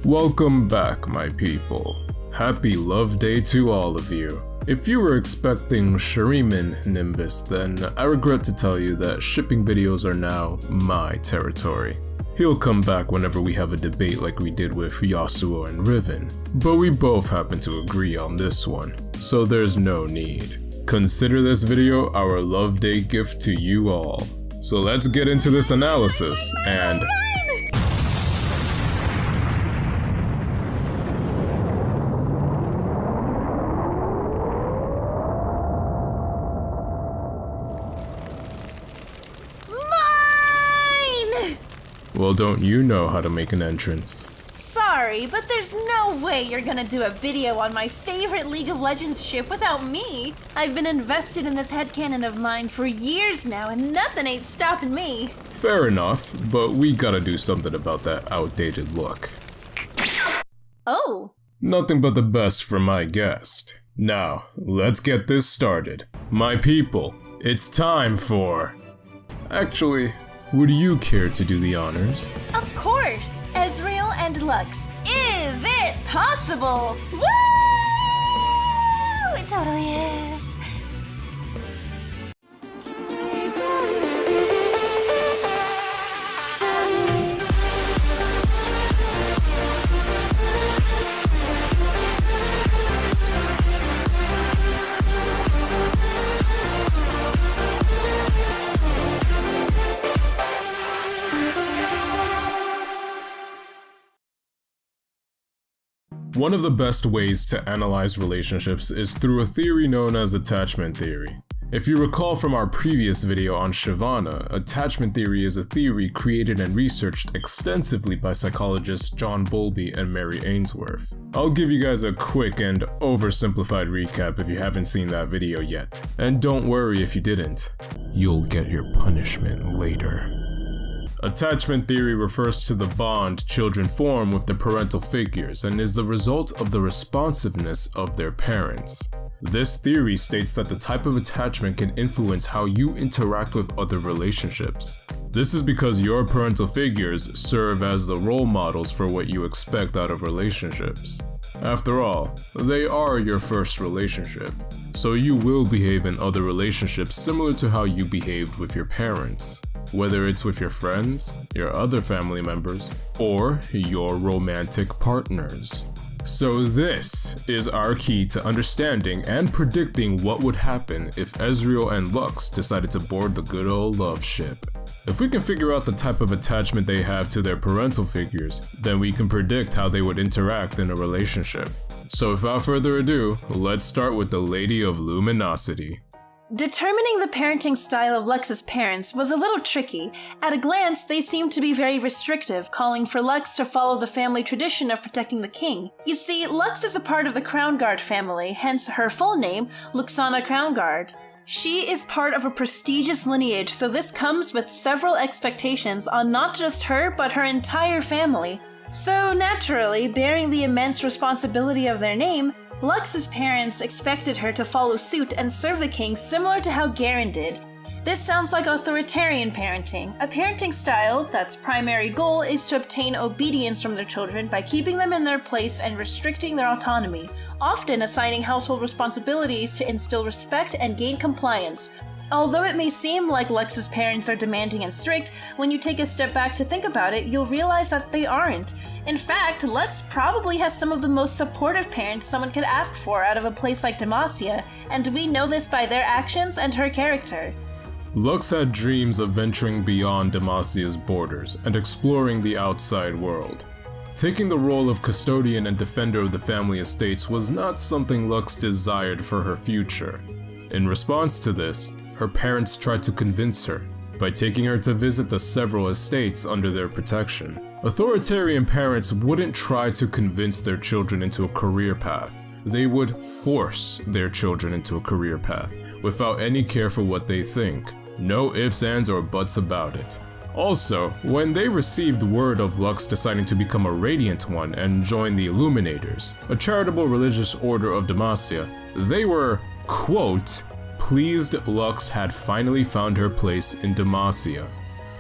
Welcome back, my people. Happy Love Day to all of you. If you were expecting Shuriman Nimbus, then I regret to tell you that shipping videos are now my territory. He'll come back whenever we have a debate like we did with Yasuo and Riven, but we both happen to agree on this one, so there's no need. Consider this video our Love Day gift to you all. So let's get into this analysis, and well, don't you know how to make an entrance? Sorry, but there's no way you're gonna do a video on my favorite League of Legends ship without me. I've been invested in this headcanon of mine for years now, and nothing ain't stopping me. Fair enough, but we gotta do something about that outdated look. Oh. Nothing but the best for my guest. Now, let's get this started. My people, it's time for... Actually, would you care to do the honors? Of course! Ezreal and Lux. Is it possible? Woo! It totally is. One of the best ways to analyze relationships is through a theory known as attachment theory. If you recall from our previous video on Shyvana, attachment theory is a theory created and researched extensively by psychologists John Bowlby and Mary Ainsworth. I'll give you guys a quick and oversimplified recap if you haven't seen that video yet. And don't worry if you didn't, you'll get your punishment later. Attachment theory refers to the bond children form with their parental figures and is the result of the responsiveness of their parents. This theory states that the type of attachment can influence how you interact with other relationships. This is because your parental figures serve as the role models for what you expect out of relationships. After all, they are your first relationship, so you will behave in other relationships similar to how you behaved with your parents. Whether it's with your friends, your other family members, or your romantic partners. So this is our key to understanding and predicting what would happen if Ezreal and Lux decided to board the good old love ship. If we can figure out the type of attachment they have to their parental figures, then we can predict how they would interact in a relationship. So without further ado, let's start with the Lady of Luminosity. Determining the parenting style of Lux's parents was a little tricky. At a glance, they seemed to be very restrictive, calling for Lux to follow the family tradition of protecting the king. You see, Lux is a part of the Crown Guard family, hence her full name, Luxana Crown Guard. She is part of a prestigious lineage, so this comes with several expectations on not just her, but her entire family. So naturally, bearing the immense responsibility of their name, Lux's parents expected her to follow suit and serve the king similar to how Garen did. This sounds like authoritarian parenting, a parenting style that's primary goal is to obtain obedience from their children by keeping them in their place and restricting their autonomy, often assigning household responsibilities to instill respect and gain compliance. Although it may seem like Lux's parents are demanding and strict, when you take a step back to think about it, you'll realize that they aren't. In fact, Lux probably has some of the most supportive parents someone could ask for out of a place like Demacia, and we know this by their actions and her character. Lux had dreams of venturing beyond Demacia's borders and exploring the outside world. Taking the role of custodian and defender of the family estates was not something Lux desired for her future. In response to this, her parents tried to convince her by taking her to visit the several estates under their protection. Authoritarian parents wouldn't try to convince their children into a career path. They would force their children into a career path without any care for what they think. No ifs, ands, or buts about it. Also, when they received word of Lux deciding to become a Radiant One and join the Illuminators, a charitable religious order of Demacia, they were, quote, pleased Lux had finally found her place in Demacia.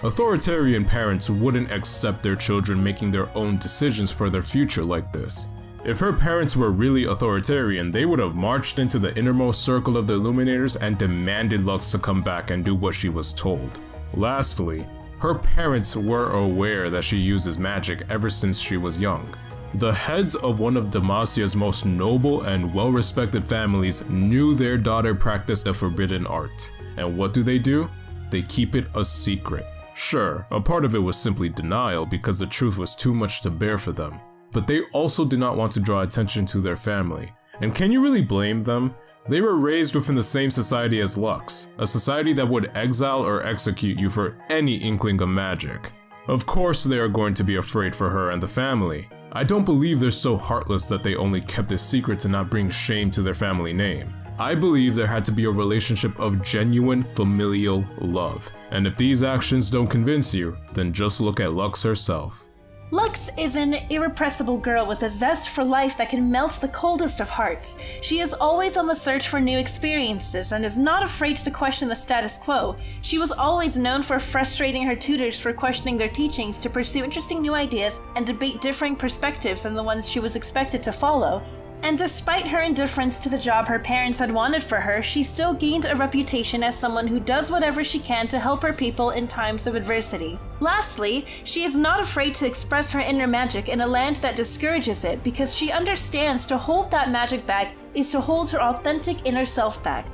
Authoritarian parents wouldn't accept their children making their own decisions for their future like this. If her parents were really authoritarian, they would have marched into the innermost circle of the Illuminators and demanded Lux to come back and do what she was told. Lastly, her parents were aware that she uses magic ever since she was young. The heads of one of Demasia's most noble and well-respected families knew their daughter practiced a forbidden art. And what do? They keep it a secret. Sure, a part of it was simply denial because the truth was too much to bear for them. But they also did not want to draw attention to their family. And can you really blame them? They were raised within the same society as Lux, a society that would exile or execute you for any inkling of magic. Of course they are going to be afraid for her and the family. I don't believe they're so heartless that they only kept it secret to not bring shame to their family name. I believe there had to be a relationship of genuine familial love. And if these actions don't convince you, then just look at Lux herself. Lux is an irrepressible girl with a zest for life that can melt the coldest of hearts. She is always on the search for new experiences and is not afraid to question the status quo. She was always known for frustrating her tutors for questioning their teachings to pursue interesting new ideas and debate differing perspectives than the ones she was expected to follow. And despite her indifference to the job her parents had wanted for her, she still gained a reputation as someone who does whatever she can to help her people in times of adversity. Lastly, she is not afraid to express her inner magic in a land that discourages it because she understands to hold that magic back is to hold her authentic inner self back.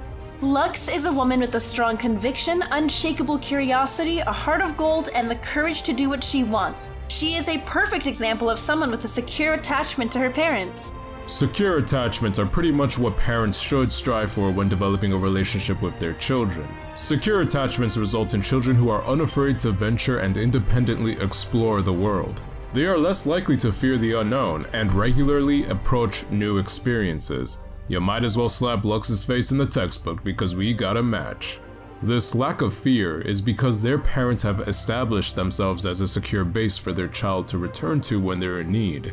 Lux is a woman with a strong conviction, unshakable curiosity, a heart of gold, and the courage to do what she wants. She is a perfect example of someone with a secure attachment to her parents. Secure attachments are pretty much what parents should strive for when developing a relationship with their children. Secure attachments result in children who are unafraid to venture and independently explore the world. They are less likely to fear the unknown and regularly approach new experiences. You might as well slap Lux's face in the textbook because we got a match. This lack of fear is because their parents have established themselves as a secure base for their child to return to when they're in need.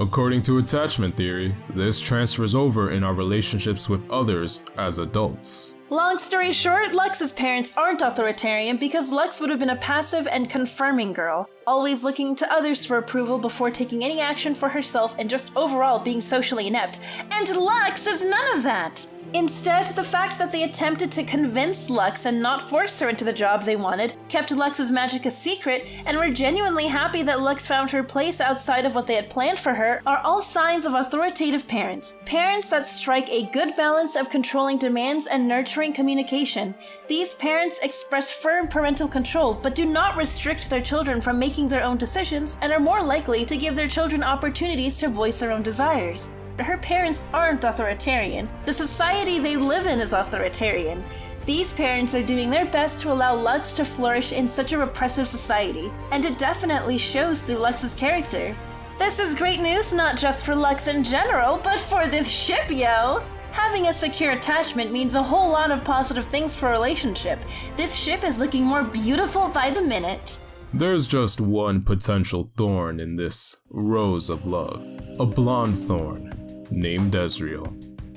According to attachment theory, this transfers over in our relationships with others as adults. Long story short, Lux's parents aren't authoritarian because Lux would have been a passive and confirming girl, always looking to others for approval before taking any action for herself and just overall being socially inept. And Lux is none of that! Instead, the fact that they attempted to convince Lux and not force her into the job they wanted kept Lux's magic a secret, and were genuinely happy that Lux found her place outside of what they had planned for her are all signs of authoritative parents. Parents that strike a good balance of controlling demands and nurturing communication. These parents express firm parental control but do not restrict their children from making their own decisions and are more likely to give their children opportunities to voice their own desires. Her parents aren't authoritarian. The society they live in is authoritarian. These parents are doing their best to allow Lux to flourish in such a repressive society, and it definitely shows through Lux's character. This is great news not just for Lux in general, but for this ship, yo! Having a secure attachment means a whole lot of positive things for a relationship. This ship is looking more beautiful by the minute. There's just one potential thorn in this rose of love, a blonde thorn named Ezreal.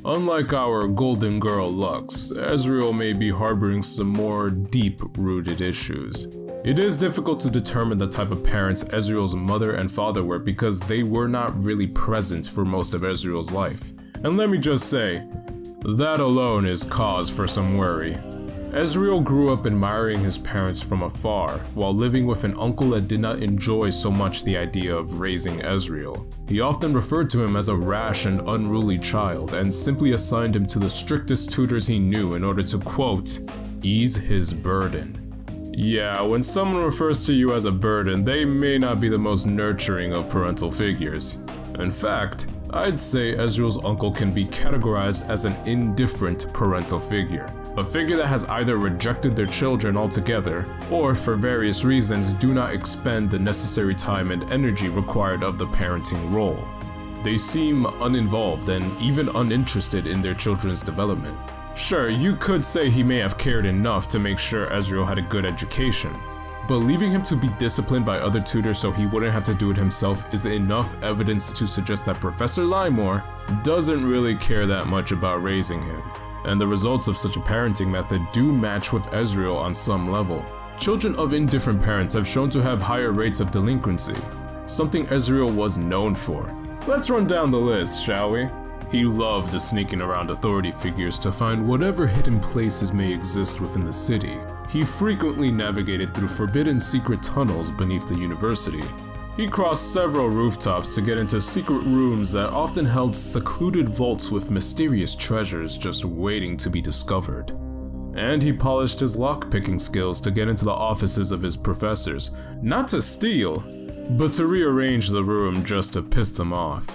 Unlike our golden girl Lux, Ezreal may be harboring some more deep-rooted issues. It is difficult to determine the type of parents Ezreal's mother and father were because they were not really present for most of Ezreal's life. And let me just say, that alone is cause for some worry. Ezreal grew up admiring his parents from afar, while living with an uncle that did not enjoy so much the idea of raising Ezreal. He often referred to him as a rash and unruly child, and simply assigned him to the strictest tutors he knew in order to, quote, ease his burden. Yeah, when someone refers to you as a burden, they may not be the most nurturing of parental figures. In fact, I'd say Ezreal's uncle can be categorized as an indifferent parental figure. A figure that has either rejected their children altogether, or for various reasons do not expend the necessary time and energy required of the parenting role. They seem uninvolved and even uninterested in their children's development. Sure, you could say he may have cared enough to make sure Ezreal had a good education, but leaving him to be disciplined by other tutors so he wouldn't have to do it himself is enough evidence to suggest that Professor Limor doesn't really care that much about raising him. And the results of such a parenting method do match with Ezreal on some level. Children of indifferent parents have shown to have higher rates of delinquency, something Ezreal was known for. Let's run down the list, shall we? He loved sneaking around authority figures to find whatever hidden places may exist within the city. He frequently navigated through forbidden secret tunnels beneath the university. He crossed several rooftops to get into secret rooms that often held secluded vaults with mysterious treasures just waiting to be discovered. And he polished his lock-picking skills to get into the offices of his professors, not to steal, but to rearrange the room just to piss them off.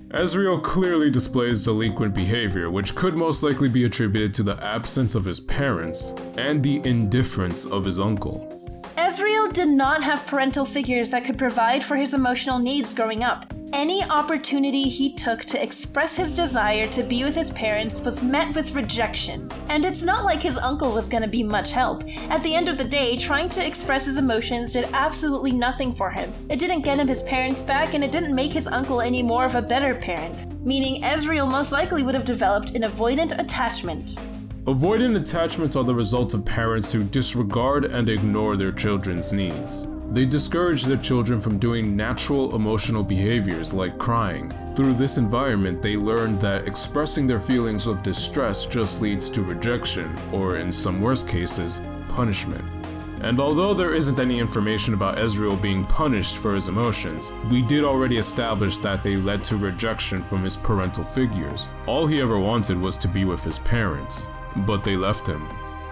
Ezreal clearly displays delinquent behavior, which could most likely be attributed to the absence of his parents and the indifference of his uncle. Ezreal did not have parental figures that could provide for his emotional needs growing up. Any opportunity he took to express his desire to be with his parents was met with rejection. And it's not like his uncle was gonna be much help. At the end of the day, trying to express his emotions did absolutely nothing for him. It didn't get him his parents back, and it didn't make his uncle any more of a better parent. Meaning Ezreal most likely would have developed an avoidant attachment. Avoidant attachments are the result of parents who disregard and ignore their children's needs. They discourage their children from doing natural emotional behaviors like crying. Through this environment, they learned that expressing their feelings of distress just leads to rejection, or in some worst cases, punishment. And although there isn't any information about Ezreal being punished for his emotions, we did already establish that they led to rejection from his parental figures. All he ever wanted was to be with his parents, but they left him.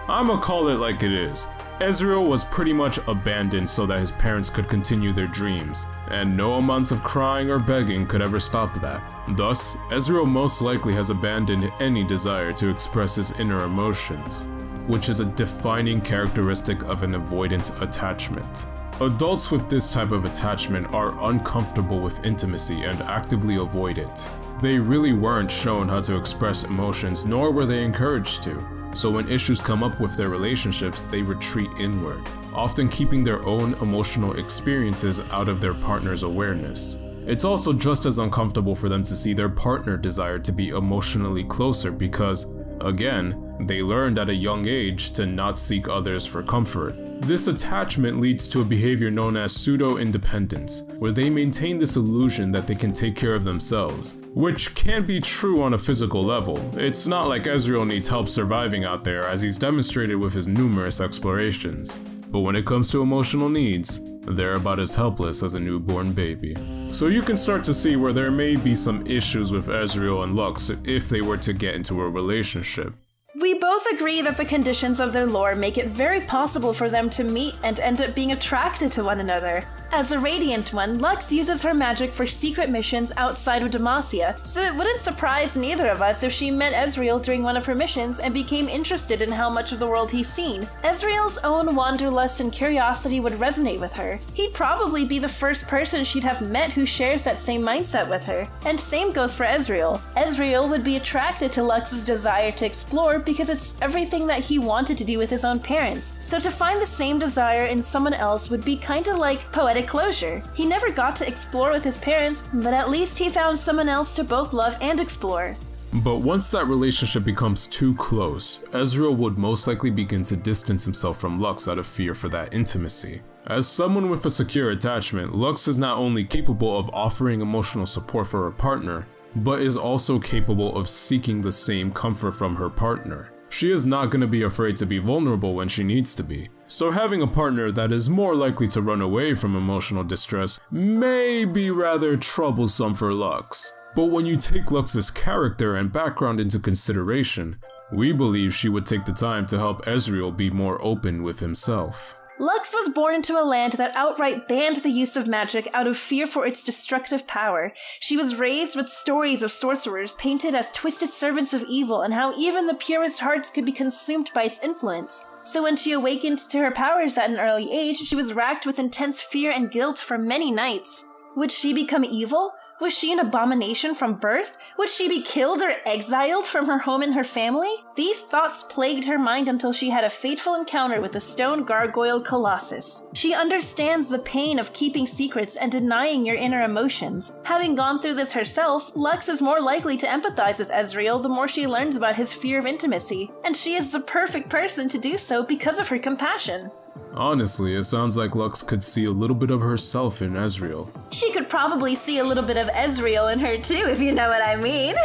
I'ma call it like it is. Ezreal was pretty much abandoned so that his parents could continue their dreams, and no amount of crying or begging could ever stop that. Thus, Ezreal most likely has abandoned any desire to express his inner emotions, which is a defining characteristic of an avoidant attachment. Adults with this type of attachment are uncomfortable with intimacy and actively avoid it. They really weren't shown how to express emotions, nor were they encouraged to. So when issues come up with their relationships, they retreat inward, often keeping their own emotional experiences out of their partner's awareness. It's also just as uncomfortable for them to see their partner desire to be emotionally closer because, again, they learned at a young age to not seek others for comfort. This attachment leads to a behavior known as pseudo-independence, where they maintain this illusion that they can take care of themselves, which can be true on a physical level. It's not like Ezreal needs help surviving out there, as he's demonstrated with his numerous explorations. But when it comes to emotional needs, they're about as helpless as a newborn baby. So you can start to see where there may be some issues with Ezreal and Lux if they were to get into a relationship. We both agree that the conditions of their lore make it very possible for them to meet and end up being attracted to one another. As a Radiant one, Lux uses her magic for secret missions outside of Demacia, so it wouldn't surprise neither of us if she met Ezreal during one of her missions and became interested in how much of the world he's seen. Ezreal's own wanderlust and curiosity would resonate with her. He'd probably be the first person she'd have met who shares that same mindset with her. And same goes for Ezreal. Ezreal would be attracted to Lux's desire to explore because it's everything that he wanted to do with his own parents. So to find the same desire in someone else would be kinda like poetic closure. He never got to explore with his parents, but at least he found someone else to both love and explore. But once that relationship becomes too close, Ezreal would most likely begin to distance himself from Lux out of fear for that intimacy. As someone with a secure attachment, Lux is not only capable of offering emotional support for her partner, but is also capable of seeking the same comfort from her partner. She is not going to be afraid to be vulnerable when she needs to be. So having a partner that is more likely to run away from emotional distress may be rather troublesome for Lux. But when you take Lux's character and background into consideration, we believe she would take the time to help Ezreal be more open with himself. Lux was born into a land that outright banned the use of magic out of fear for its destructive power. She was raised with stories of sorcerers painted as twisted servants of evil and how even the purest hearts could be consumed by its influence. So when she awakened to her powers at an early age, she was racked with intense fear and guilt for many nights. Would she become evil? Was she an abomination from birth? Would she be killed or exiled from her home and her family? These thoughts plagued her mind until she had a fateful encounter with the stone gargoyle Colossus. She understands the pain of keeping secrets and denying your inner emotions. Having gone through this herself, Lux is more likely to empathize with Ezreal the more she learns about his fear of intimacy, and she is the perfect person to do so because of her compassion. Honestly, it sounds like Lux could see a little bit of herself in Ezreal. She could probably see a little bit of Ezreal in her too, if you know what I mean.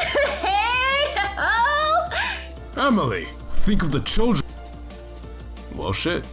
Hey! Oh! Emily, think of the children. Well, shit.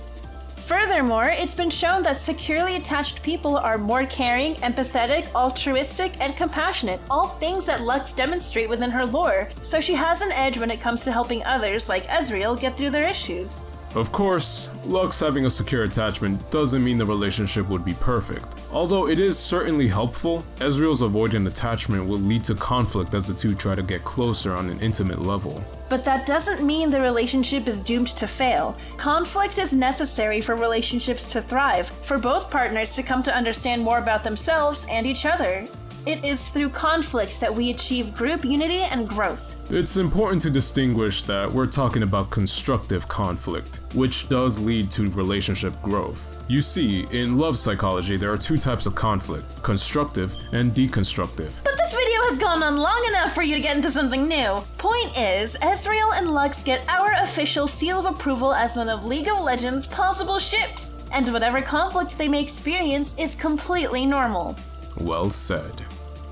Furthermore, it's been shown that securely attached people are more caring, empathetic, altruistic, and compassionate, all things that Lux demonstrate within her lore, so she has an edge when it comes to helping others, like Ezreal, get through their issues. Of course, Lux having a secure attachment doesn't mean the relationship would be perfect. Although it is certainly helpful, Ezreal's avoidant attachment will lead to conflict as the two try to get closer on an intimate level. But that doesn't mean the relationship is doomed to fail. Conflict is necessary for relationships to thrive, for both partners to come to understand more about themselves and each other. It is through conflict that we achieve group unity and growth. It's important to distinguish that we're talking about constructive conflict, which does lead to relationship growth. You see, in love psychology, there are two types of conflict, constructive and deconstructive. But this video has gone on long enough for you to get into something new. Point is, Ezreal and Lux get our official seal of approval as one of League of Legends' possible ships, and whatever conflict they may experience is completely normal. Well said.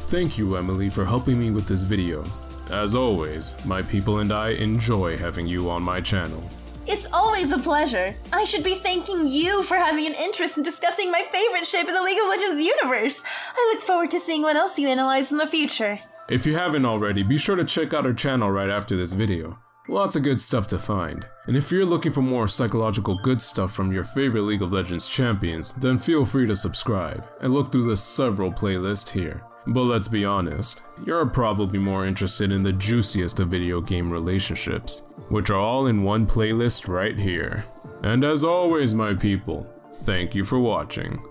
Thank you, Emily, for helping me with this video. As always, my people and I enjoy having you on my channel. It's always a pleasure. I should be thanking you for having an interest in discussing my favorite ship in the League of Legends universe. I look forward to seeing what else you analyze in the future. If you haven't already, be sure to check out our channel right after this video. Lots of good stuff to find. And if you're looking for more psychological good stuff from your favorite League of Legends champions, then feel free to subscribe and look through the several playlists here. But let's be honest, you're probably more interested in the juiciest of video game relationships, which are all in one playlist right here. And as always, my people, thank you for watching.